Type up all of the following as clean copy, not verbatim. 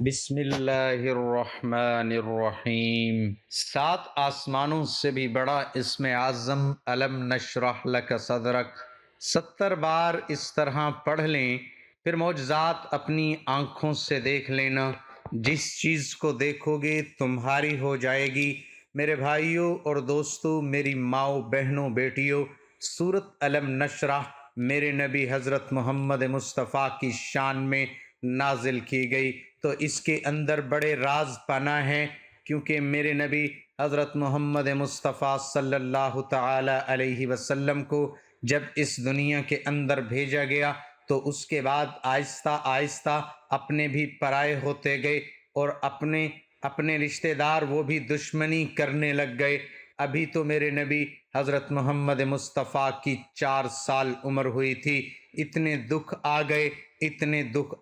بسم اللہ الرحمن الرحیم۔ سات آسمانوں سے بھی بڑا اسم اعظم الم نشرح لک صدرک 70 بار اس طرح پڑھ لیں، پھر معجزات اپنی آنکھوں سے دیکھ لینا۔ جس چیز کو دیکھو گے تمہاری ہو جائے گی۔ میرے بھائیوں اور دوستو، میری ماؤں، بہنوں، بیٹیوں، سورۃ الم نشرح میرے نبی حضرت محمد مصطفیٰ کی شان میں نازل کی گئی، تو اس کے اندر بڑے راز پنہاں ہیں، کیونکہ میرے نبی حضرت محمد مصطفیٰ صلی اللہ تعالی علیہ وسلم کو جب اس دنیا کے اندر بھیجا گیا تو اس کے بعد آہستہ آہستہ اپنے بھی پرائے ہوتے گئے، اور اپنے رشتہ دار وہ بھی دشمنی کرنے لگ گئے۔ ابھی تو میرے نبی حضرت محمد مصطفیٰ کی 4 سال عمر ہوئی تھی، اتنے دکھ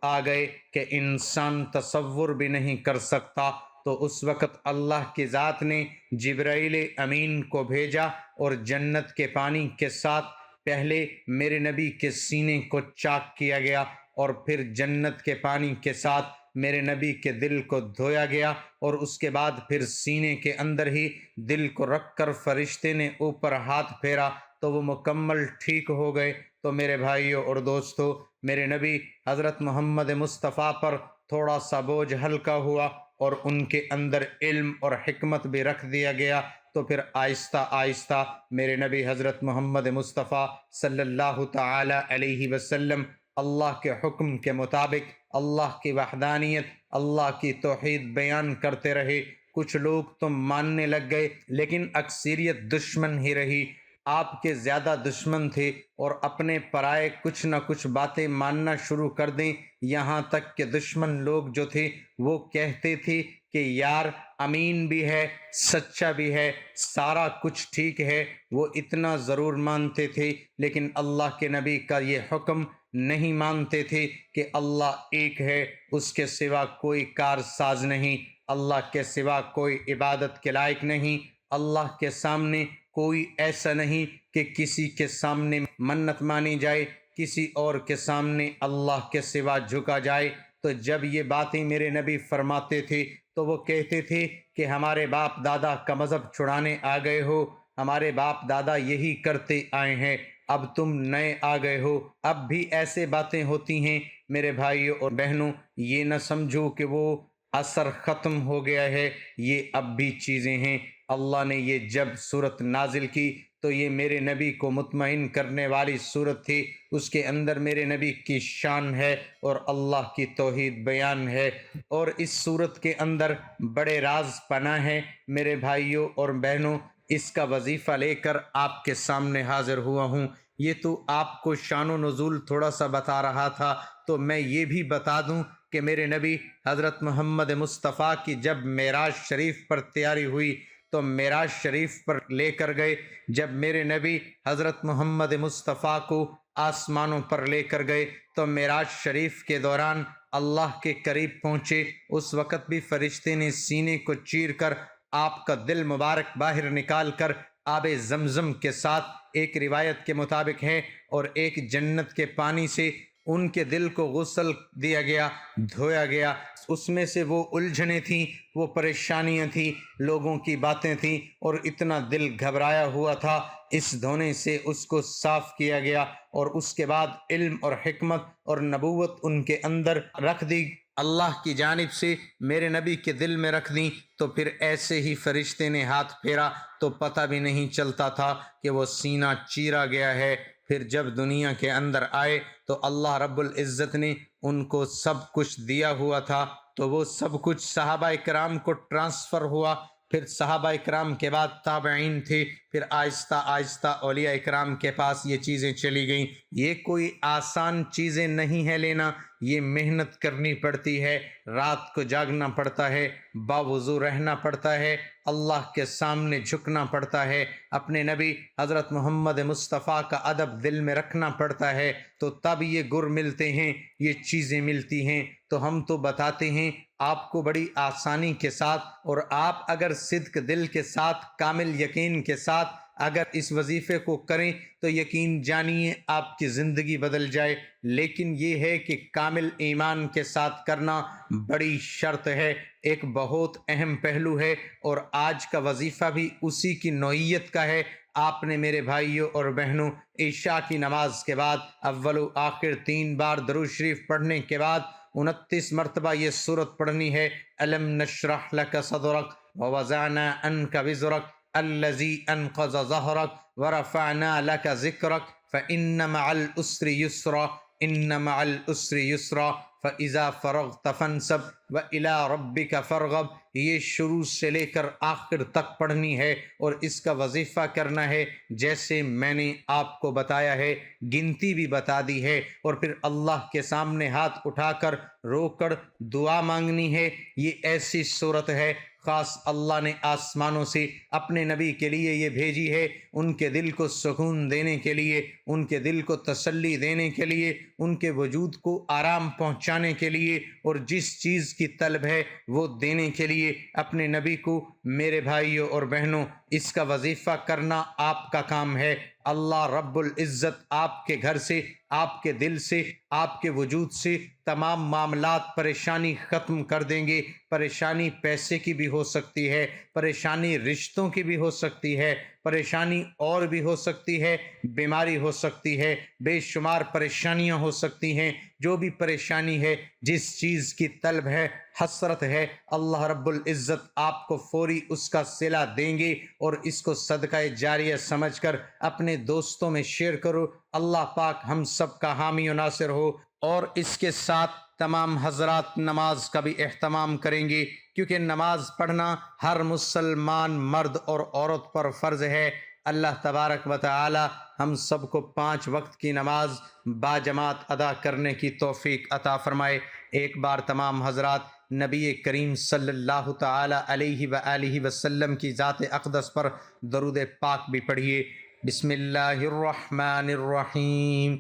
آ گئے کہ انسان تصور بھی نہیں کر سکتا۔ تو اس وقت اللہ کی ذات نے جبرائیل امین کو بھیجا، اور جنت کے پانی کے ساتھ پہلے میرے نبی کے سینے کو چاک کیا گیا، اور پھر جنت کے پانی کے ساتھ میرے نبی کے دل کو دھویا گیا، اور اس کے بعد پھر سینے کے اندر ہی دل کو رکھ کر فرشتے نے اوپر ہاتھ پھیرا تو وہ مکمل ٹھیک ہو گئے۔ تو میرے بھائیوں اور دوستو، میرے نبی حضرت محمد مصطفیٰ پر تھوڑا سا بوجھ ہلکا ہوا، اور ان کے اندر علم اور حکمت بھی رکھ دیا گیا۔ تو پھر آہستہ آہستہ میرے نبی حضرت محمد مصطفیٰ صلی اللہ تعالی علیہ وسلم اللہ کے حکم کے مطابق اللہ کی وحدانیت، اللہ کی توحید بیان کرتے رہے۔ کچھ لوگ تو ماننے لگ گئے، لیکن اکثریت دشمن ہی رہی۔ آپ کے زیادہ دشمن تھے، اور اپنے پرائے کچھ نہ کچھ باتیں ماننا شروع کر دیں، یہاں تک کہ دشمن لوگ جو تھے وہ کہتے تھے کہ یار امین بھی ہے، سچا بھی ہے، سارا کچھ ٹھیک ہے۔ وہ اتنا ضرور مانتے تھے، لیکن اللہ کے نبی کا یہ حکم نہیں مانتے تھے کہ اللہ ایک ہے، اس کے سوا کوئی کارساز نہیں، اللہ کے سوا کوئی عبادت کے لائق نہیں، اللہ کے سامنے کوئی ایسا نہیں کہ کسی کے سامنے منت مانی جائے، کسی اور کے سامنے اللہ کے سوا جھکا جائے۔ تو جب یہ باتیں میرے نبی فرماتے تھے تو وہ کہتے تھے کہ ہمارے باپ دادا کا مذہب چھڑانے آ گئے ہو، ہمارے باپ دادا یہی کرتے آئے ہیں، اب تم نئے آ گئے ہو۔ اب بھی ایسے باتیں ہوتی ہیں میرے بھائیوں اور بہنوں، یہ نہ سمجھو کہ وہ اثر ختم ہو گیا ہے، یہ اب بھی چیزیں ہیں۔ اللہ نے یہ جب صورت نازل کی تو یہ میرے نبی کو مطمئن کرنے والی صورت تھی، اس کے اندر میرے نبی کی شان ہے اور اللہ کی توحید بیان ہے، اور اس صورت کے اندر بڑے راز پنہاں ہیں میرے بھائیوں اور بہنوں۔ اس کا وظیفہ لے کر آپ کے سامنے حاضر ہوا ہوں۔ یہ تو آپ کو شان و نزول تھوڑا سا بتا رہا تھا، تو میں یہ بھی بتا دوں کہ میرے نبی حضرت محمد مصطفیٰ کی جب معراج شریف پر تیاری ہوئی تو معراج شریف پر لے کر گئے۔ جب میرے نبی حضرت محمد مصطفیٰ کو آسمانوں پر لے کر گئے تو معراج شریف کے دوران اللہ کے قریب پہنچے، اس وقت بھی فرشتے نے سینے کو چیر کر آپ کا دل مبارک باہر نکال کر آب زمزم کے ساتھ، ایک روایت کے مطابق ہے، اور ایک جنت کے پانی سے ان کے دل کو غسل دیا گیا، دھویا گیا۔ اس میں سے وہ الجھنیں تھیں، وہ پریشانیاں تھیں، لوگوں کی باتیں تھیں، اور اتنا دل گھبرایا ہوا تھا، اس دھونے سے اس کو صاف کیا گیا، اور اس کے بعد علم اور حکمت اور نبوت ان کے اندر رکھ دی، اللہ کی جانب سے میرے نبی کے دل میں رکھ دیں۔ تو پھر ایسے ہی فرشتے نے ہاتھ پھیرا تو پتہ بھی نہیں چلتا تھا کہ وہ سینہ چیرا گیا ہے۔ پھر جب دنیا کے اندر آئے تو اللہ رب العزت نے ان کو سب کچھ دیا ہوا تھا، تو وہ سب کچھ صحابہ کرام کو ٹرانسفر ہوا۔ پھر صحابہ کرام کے بعد تابعین تھے، پھر آہستہ آہستہ اولیاء کرام کے پاس یہ چیزیں چلی گئیں۔ یہ کوئی آسان چیزیں نہیں ہے لینا، یہ محنت کرنی پڑتی ہے، رات کو جاگنا پڑتا ہے، باوضو رہنا پڑتا ہے، اللہ کے سامنے جھکنا پڑتا ہے، اپنے نبی حضرت محمد مصطفیٰ کا ادب دل میں رکھنا پڑتا ہے، تو تب یہ گر ملتے ہیں، یہ چیزیں ملتی ہیں۔ تو ہم تو بتاتے ہیں آپ کو بڑی آسانی کے ساتھ، اور آپ اگر صدق دل کے ساتھ، کامل یقین کے ساتھ اگر اس وظیفے کو کریں تو یقین جانیے آپ کی زندگی بدل جائے، لیکن یہ ہے کہ کامل ایمان کے ساتھ کرنا بڑی شرط ہے، ایک بہت اہم پہلو ہے، اور آج کا وظیفہ بھی اسی کی نوعیت کا ہے۔ آپ نے میرے بھائیوں اور بہنوں عشاء کی نماز کے بعد اول و آخر 3 بار درود شریف پڑھنے کے بعد 29 مرتبہ یہ سورت پڑھنی ہے، الم نشرح لک صدرک ووضعنا عنک وزرک الذی انقض ظہرک ورفعنا لک ذکرک فإن مع العسر یسرا ان مع العسر یسرا فإذا فرغت فانصب وإلی ربک فارغب۔ یہ شروع سے لے کر آخر تک پڑھنی ہے اور اس کا وظیفہ کرنا ہے جیسے میں نے آپ کو بتایا ہے، گنتی بھی بتا دی ہے، اور پھر اللہ کے سامنے ہاتھ اٹھا کر رو کر دعا مانگنی ہے۔ یہ ایسی صورت ہے خاص اللہ نے آسمانوں سے اپنے نبی کے لیے یہ بھیجی ہے، ان کے دل کو سکون دینے کے لیے، ان کے دل کو تسلی دینے کے لیے، ان کے وجود کو آرام پہنچانے کے لیے، اور جس چیز کی طلب ہے وہ دینے کے لیے اپنے نبی کو۔ میرے بھائیوں اور بہنوں، اس کا وظیفہ کرنا آپ کا کام ہے۔ اللہ رب العزت آپ کے گھر سے، آپ کے دل سے، آپ کے وجود سے تمام معاملات پریشانی ختم کر دیں گے۔ پریشانی پیسے کی بھی ہو سکتی ہے، پریشانی رشتوں کی بھی ہو سکتی ہے، پریشانی اور بھی ہو سکتی ہے، بیماری ہو سکتی ہے، بے شمار پریشانیاں ہو سکتی ہیں۔ جو بھی پریشانی ہے، جس چیز کی طلب ہے، حسرت ہے، اللہ رب العزت آپ کو فوری اس کا صلہ دیں گے، اور اس کو صدقہ جاریہ سمجھ کر اپنے دوستوں میں شیئر کرو۔ اللہ پاک ہم سب کا حامی و ناصر ہو۔ اور اس کے ساتھ تمام حضرات نماز کا بھی اہتمام کریں گے، کیونکہ نماز پڑھنا ہر مسلمان مرد اور عورت پر فرض ہے۔ اللہ تبارک و تعالی ہم سب کو 5 وقت کی نماز باجماعت ادا کرنے کی توفیق عطا فرمائے۔ ایک بار تمام حضرات نبی کریم صلی اللہ تعالی علیہ وآلہ وسلم کی ذات اقدس پر درود پاک بھی پڑھیے۔ بسم اللہ الرحمن الرحیم،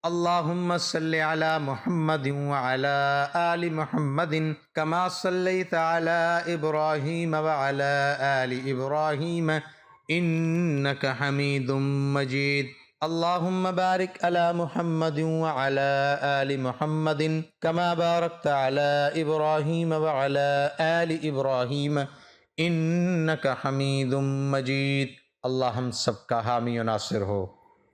اللہم صلی علی محمد وعلی آل محمد کما صلیت علی ابراہیم وعلی آل ابراہیم انک حمید مجید۔ اللہم بارک علی محمد وعلی آل محمد کما بارکت علی ابراہیم وعلی آل ابراہیم انک حمید مجید۔ اللہ ہم سب کا حامی و ناصر ہو۔